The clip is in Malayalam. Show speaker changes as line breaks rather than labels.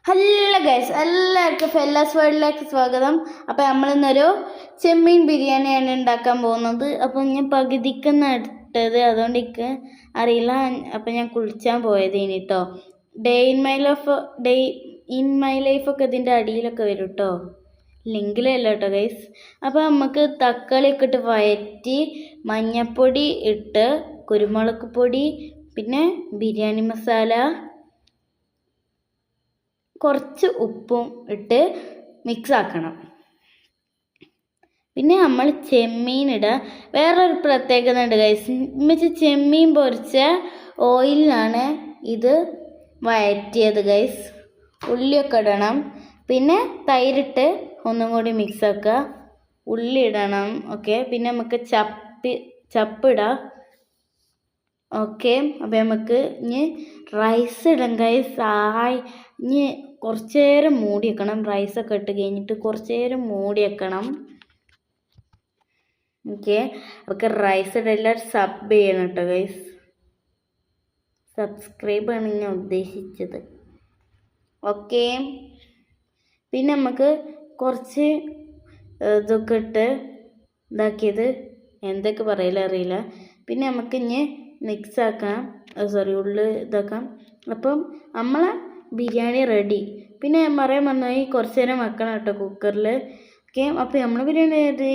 ഹലോ ഗൈസ്, എല്ലാവർക്കും ഫെല്ലാസ് വേൾഡിലേക്ക് സ്വാഗതം. അപ്പോൾ നമ്മളിന്നൊരു ചെമ്മീൻ ബിരിയാണിയാണ് ഉണ്ടാക്കാൻ പോകുന്നത്. അപ്പോൾ ഞാൻ പകുതിക്കുന്ന ഇട്ടത്, അതുകൊണ്ട് എനിക്ക് അറിയില്ല. അപ്പോൾ ഞാൻ കുളിച്ചാൻ പോയത് കേട്ടോ. ഡേ ഇൻ മൈ ലൈഫൊക്കെ ഇതിൻ്റെ അടിയിലൊക്കെ വരും കേട്ടോ, ലിങ്കിലല്ല കേട്ടോ ഗൈസ്. അപ്പോൾ നമുക്ക് തക്കാളിയൊക്കെ ഇട്ട് വഴറ്റി മഞ്ഞൾപ്പൊടി ഇട്ട് കുരുമുളക് പൊടി പിന്നെ ബിരിയാണി മസാല കുറച്ച് ഉപ്പും ഇട്ട് മിക്സ് ആക്കണം. പിന്നെ നമ്മൾ ചെമ്മീൻ ഇടുക. വേറൊരു പ്രത്യേകത ഉണ്ട് ഗൈസ്, ചെമ്മീൻ പൊരിച്ച ഓയിലിനാണ് ഇത് വഴറ്റിയത് ഗൈസ്. ഉള്ളിയൊക്കെ ഇടണം, പിന്നെ തൈരിട്ട് ഒന്നും കൂടി മിക്സ് ആക്കുക, ഉള്ളി ഇടണം. ഓക്കെ, പിന്നെ നമുക്ക് ചപ്പിടാം. ഓക്കെ, അപ്പോൾ നമുക്ക് ഇനി റൈസ് ഇടാം ഗൈസ്. ഇനി കുറച്ച് നേരം മൂടി വെക്കണം. റൈസൊക്കെ ഇട്ട് കഴിഞ്ഞിട്ട് കുറച്ച് നേരം മൂടി വെക്കണം. ഓക്കെ, നമുക്ക് റൈസ് ഇടാം. എല്ലാവരും സബ് ചെയ്യണം കേട്ടോ ഗൈസ്. സബ്സ്ക്രൈബ് ആണ് ഞാൻ ഉദ്ദേശിച്ചത്. ഓക്കെ, പിന്നെ നമുക്ക് കുറച്ച് ഇതൊക്കെ ഇട്ട് ഇതാക്കിയത് എന്തൊക്കെ പറയില്ല അറിയില്ല. പിന്നെ നമുക്ക് ഇനി മിക്സ് ആക്കാം, ഉള്ളി ഇതാക്കാം. അപ്പം നമ്മളെ ബിരിയാണി റെഡി. പിന്നെ ഞാൻ പറയാൻ വന്നായി കുറച്ച് നേരം വെക്കണം കേട്ടോ കുക്കറിൽ. ഓക്കെ, അപ്പോൾ നമ്മളെ ബിരിയാണി റെഡി.